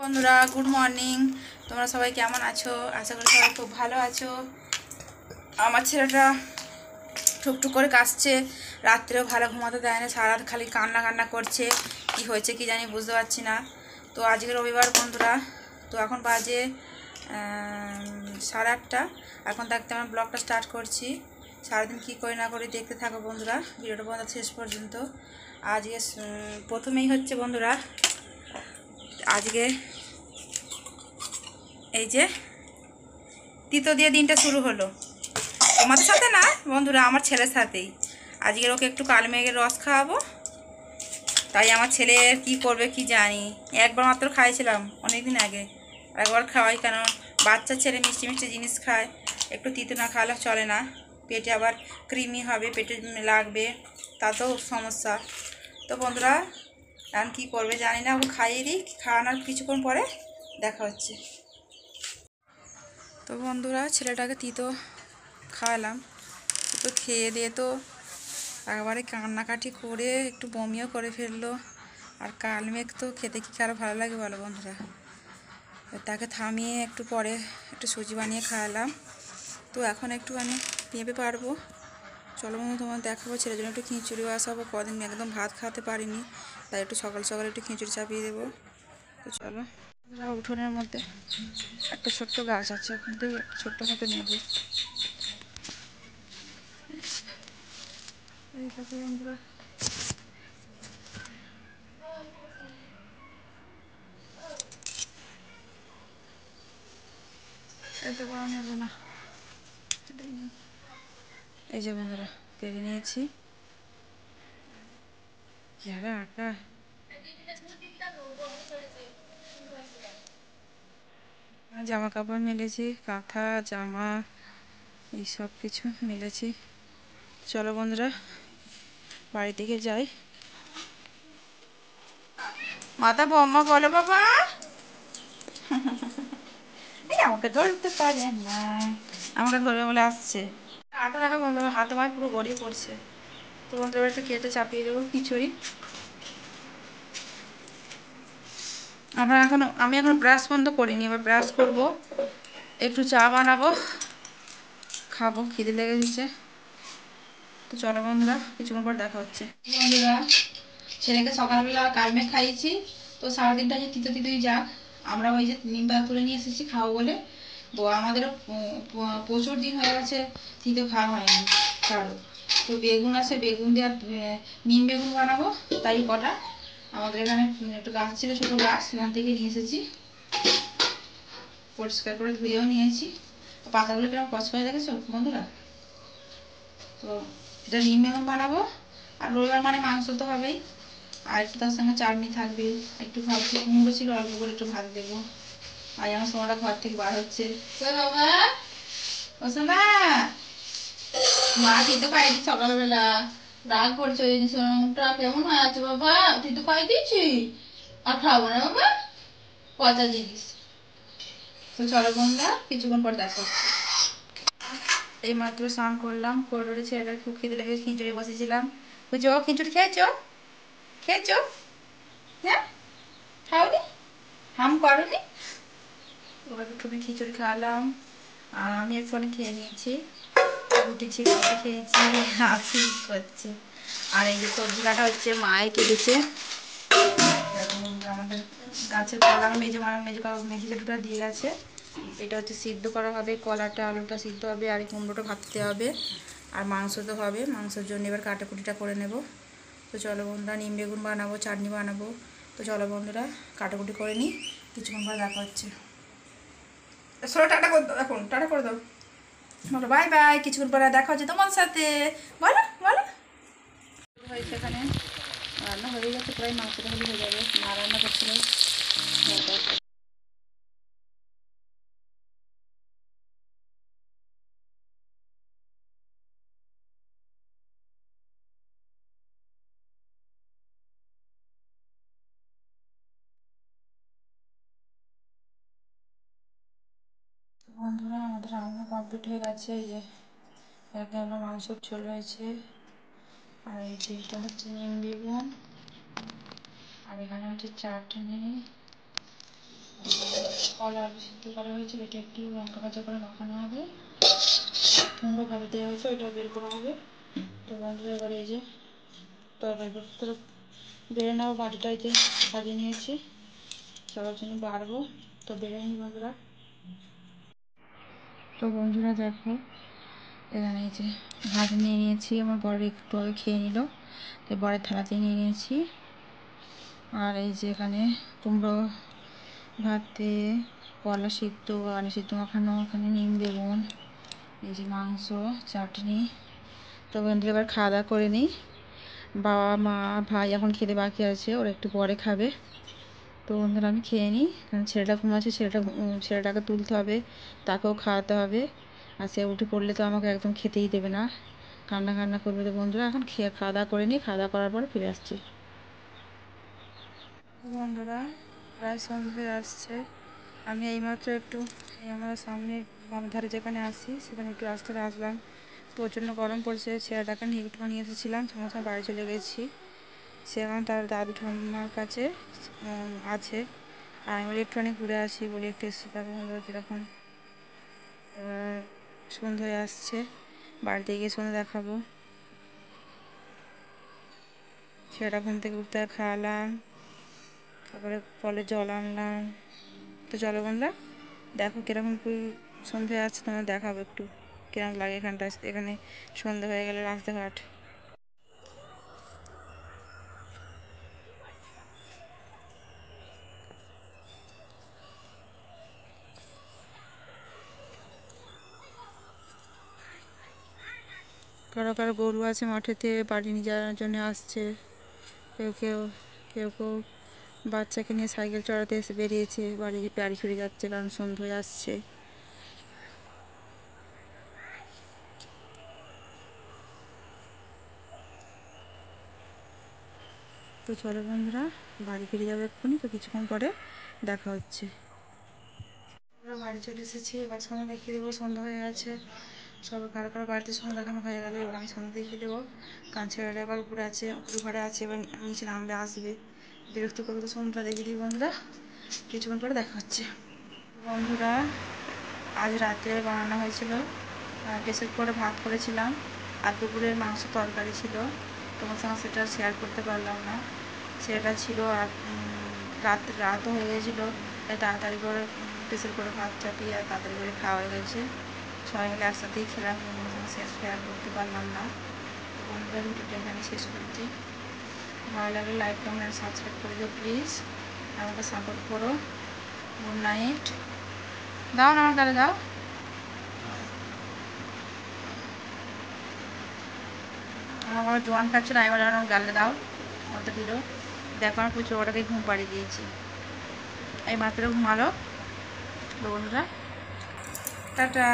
বন্ধুরা good morning. তোমরা সবাই কেমন আছো? আশা করি সবাই খুব ভালো আছো। আমার ছেলেটা টুকটুক করে কাশছে, রাত্রেও ভালো ঘুমাতে দেয় না, সারা রাত খালি কান্না কান্না করছে। কি হয়েছে কি জানি বুঝতে পারছি না। তো আজকে রবিবার বন্ধুরা, তো এখন বাজে 8:30। এখন থাকতে আমার ব্লগটা স্টার্ট করছি। সারাদিন কী করি না করি দেখতে থাকো বন্ধুরা, ভিডিওটা বন্ধুরা শেষ পর্যন্ত। আজকে প্রথমেই হচ্ছে বন্ধুরা, আজকে এই যে তিতো দিয়ে দিনটা শুরু হলো। তোমাদের সাথে না বন্ধুরা, আমার ছেলের সাথেই। আজকের ওকে একটু কালমেঘের রস খাওয়াবো। তাই আমার ছেলে কি করবে কি জানি। একবার মাত্র খাইছিলাম অনেক দিন আগে, একবার খাওয়াই কেন, বাচ্চা ছেলে মিষ্টি মিষ্টি জিনিস খায়, একটু তিতো না খাওয়ালে চলে না। পেটে আবার কৃমি হবে, পেটে লাগবে, তাতেও সমস্যা। তো বন্ধুরা এখন কী করবে জানি না, ওকে খাইয়ে দিই, খাওয়ানোর কিছুক্ষণ পরে দেখা হচ্ছে। তো বন্ধুরা ছেলেটাকে তিতো খাওয়ালাম, তো খেয়ে দিয়ে তো একবারে কান্নাকাটি করে একটু বমিও করে ফেললো। আর কালমেঘ তো খেতে কি কারো ভালো লাগে বলো বন্ধুরা। তাকে থামিয়ে একটু পরে একটু সুজি বানিয়ে খাওয়ালাম। তো এখন একটুখানি পেঁপে পারবো। চলো বন্ধু তোমার দেখাবো। ছেলের জন্য একটু খিচুড়ি বসাবো, কদিন একদম ভাত খাওয়াতে পারিনি, তাই একটু সকাল সকাল একটু খিচুড়ি চাপিয়ে দেবো। তো চলো, উঠোনের মধ্যে একটা ছোট্ট গাছ আছে, ওখান থেকে ছোট্ট মতো নেব। এই দেখো বন্ধুরা, এতে করা নেব না। এই যে বন্ধুরা কেটে নিয়েছি। আঁকা জামা কাপড় মেলেছি, কাঁথা জামা এই সব কিছু মেলেছি। চলো বন্ধুরা বাড়ি থেকে যাই। মাথা বম্মা বলো বাবা। আমাকে ধরতে পারে না, আমাকে ধরবে বলে আসছে। হাতে দেখো বন্ধুরা, হাতে মায় পুরো গড়িয়ে পড়ছে। তো বন্ধুরা একটু কেটে চাপিয়ে দেবো খিচুড়ি। আমি এখন ব্রাশ বন্ধ করিনি, এবার ব্রাশ করবো, একটু চা বানাবো, খাবো, খিদে লেগে দিচ্ছে। তো চলো বন্ধুরা কিছুক্ষণ পর দেখা হচ্ছে। বন্ধুরা ছেলেকে সকালবেলা কালমেঘ খাইয়েছি, তো সারাদিনটা যে তিতো তিতোই যাক। আমরা ওই যে নিম পাতা তুলে নিয়ে এসেছি খাবো বলে, তো আমাদেরও প্রচুর দিন হয়ে গেছে তিতো খাওয়া হয়নি কারো। তো বেগুন আছে, বেগুন দিয়ে নিম বেগুন বানাবো, তাই কটা আমাদের এখানে একটু গাছ ছিল, ছোটো গাছ, সেখান থেকে নিয়ে এসেছি, পরিষ্কার করে ধুয়েও নিয়েছি। পাতাগুলো কিরকম কচকচে দেখেছো বন্ধুরা। তো এটা নিম বেগুন বানাবো। আর রবিবার মানে মাংস তো হবেই, আর একটু তার সঙ্গে চাটনি থাকবে, একটু ভাবছি কুমড়ো ছিল অল্প করে একটু ভাত দেবো। আর আমার সোনাটা ঘর থেকে বার হচ্ছে। বাবা ও সোনা, মা খেতে পাইনি সকালবেলা, রাগ করছে ওই সোনাটা কেমন হয়ে আছে বাবা, তুই তো খাই দিয়েছি, আর খাবো না বাবা, পচা জিনিস। তো চলো বন্ধুরা কিছুক্ষণ পর দেখা হচ্ছে। এই মাত্র স্নান করলাম, করে ছেলেটার খুব খিদে লেগে খিচুড়ি বসেছিলাম। বুঝছো খিচুড়ি খেয়েছো? খেয়েছো? হ্যাঁ খাওনি, হাম করনি। ওকে একটু খিচুড়ি খাওয়ালাম, আর আমি একটু খেয়ে নিয়েছি, রুটি ছিল খেয়েছি, হাসি করছে। আর এই যে সবজি কাটা হচ্ছে, মায়ে কেটেছে। আমাদের গাছের কলা মেঝে দুটো দিয়ে গেছে, এটা হচ্ছে সিদ্ধ করা হবে, কলাটা আলুটা সিদ্ধ হবে, আর কুমড়োটা ভাজতে হবে, আর মাংস তো হবে। মাংসের জন্য এবার কাটাকুটিটা করে নেব। তো চলো বন্ধুরা নিম বেগুন বানাবো, চাটনি বানাবো। তো চলো বন্ধুরা কাটাকুটি করে নিই, কিছুক্ষণ পরে দেখা হচ্ছে। চলো টাটা করে দাও, এখন টাটা করে দাও, বলো বাই বাই, কিছুক্ষণ পরে দেখা হচ্ছে তোমার সাথে। বলো বলো হয়েছে এখানে রান্না হয়ে গেছে, প্রায় মাংসটা হলে হয়ে যাবে। মা রান্না করছিল। বন্ধুরা আমাদের রান্না কমপ্লিট হয়ে গেছে। এই যে এখানে হলো মাংসর ঝোল রয়েছে, আর এই যে এটা হচ্ছে নিম বেগুন, আর এখানে হচ্ছে চাটনি, কলা আলু সিদ্ধ করা হয়েছে, এটা একটু লঙ্কা ভাজা করে মাখানো হবে, কুমড়ো ভাজা দেওয়া হয়েছে, ওইটাও বের করা হবে। তো বন্ধুরা এবার এই যে তরকারিপত্র বেড়ে নেওয়া বাটিটাইতে সাজিয়ে নিয়েছি, সবার জন্য বাড়বো। তো বেড়ে নিই বন্ধুরা। তো বন্ধুরা দেখো এখানে এই যে ভাত নিয়ে নিয়েছি, আমার বর একটু আগে খেয়ে নিল, তো বরের থালাতে নিয়ে নিয়েছি। আর এই যে এখানে কুমড়ো ভাতে কলা সিদ্ধ, আলু সিদ্ধ মাখানো, এখানে নিম বেগুন, এই যে মাংস, চাটনি। তো বন্ধুরা এবার খাওয়া দাওয়া করে নিই। বাবা মা ভাই এখন খেতে বাকি আছে, ওরা একটু পরে খাবে। তো বন্ধুরা আমি খেয়ে নিই, কারণ ছেলেটা ঘুমাচ্ছে, ছেলেটাকে তুলতে হবে, তাকেও খাওয়াতে হবে। আর সে উঠে পড়লে তো আমাকে একদম খেতেই দেবে না, কান্না কান্না করবে। তো বন্ধুরা এখন খাওয়া দাওয়া করে নিই, খাওয়া দাওয়া করার পরে ফিরে আসছি। বন্ধুরা প্রায় সন্ধ্যে আসছে, আমি এইমাত্র একটু আমাদের সামনে বাম ধারে যেখানে আসি সেখানে একটু রাস্তায় আসলাম। প্রচণ্ড গরম পড়ছে, ছেলেটাকে নিয়ে একটু নিয়ে এসেছিলাম, সঙ্গে সঙ্গে বাড়ি চলে গেছি। সে এখন তার দাদু ঠাম্মার কাছে আছে, আর আমি বলি একটুখানি ঘুরে আসি, বলি একটু এসে যেরকম সন্ধ্যে হয়ে আসছে, বাড়িতে গিয়ে সন্ধ্যে দেখাবো। ছেলেটা ঘুম থেকে উঠতে খাওয়ালাম, তারপরে কলে জল আনলাম। তো চলো বন্ধুরা দেখো কীরকম সন্ধ্যে আসছে, তোমার দেখাবো একটু কীরকম লাগে এখানটা, এখানে সন্ধ্যে হয়ে গেলে রাস্তাঘাট। কারো কারো গরু আছে মাঠেতে, বাড়ি নিয়ে যাওয়ার জন্য আসছে, কেউ কেউ কেউ কেউ বাচ্চাকে নিয়ে সাইকেল চড়াতে এসে বেরিয়েছে, বাড়ি ফিরে যাচ্ছে, কারণ সন্ধ্যে হয়ে আসছে। তো চলো বন্ধুরা বাড়ি ফিরে যাবে এক্ষুনি, তো কিছুক্ষণ পরে দেখা হচ্ছে। আমরা বাড়ি চলে এসেছি, এবার সন্ধ্যা দেখিয়ে দেবো, সন্ধ্যা হয়ে গেছে। সব কারো কারো বাড়িতে সন্ধ্যা দেখানো হয়ে গেলে এবার আমি সন্ধ্যা দেখিয়ে দেবো, কারণ ছেলেটা এবার উপরে আছে, উপরে ঘরে আছে, এবার নিচে নামবে, আসবে, বিরক্ত করবে। তো সন্ধ্যা দেখিয়ে দিই বন্ধুরা, কিছুক্ষণ পরে দেখা হচ্ছে। বন্ধুরা আজ রাত্রে বানানো হয়েছিল, প্রেসার কুকারে ভাত করেছিলাম, আর দুপুরের মাংস তরকারি ছিল, তোমার সঙ্গে সেটা শেয়ার করতে পারলাম না, সেটা ছিল। আর রাতও হয়ে গেছিলো, তাই তাড়াতাড়ি করে প্রেসার কুকারে ভাত চাপিয়ে আর তাড়াতাড়ি করে খাওয়া হয়ে গেছে, সবাই মিলে একসাথেই খেলাম, তোমার সঙ্গে শেয়ার করতে পারলাম না। বন্ধুরা ভিডিওটা এখানে শেষ করছি, ভালো লাগলে লাইক কমেন্ট সাবস্ক্রাইব করে দিও প্লিজ, আমাকে সাপোর্ট করো। Good night. দাও না আমার গালে দাও, আমার জোয়ান খাচ্ছে না, এবার আমার গালে দাও, অত দিল। দেখো আমার প্রচুর ওটাকে ঘুম পাড়িয়ে দিয়েছি, এই মাত্র ঘুমালো। বন্ধুরা টাটা।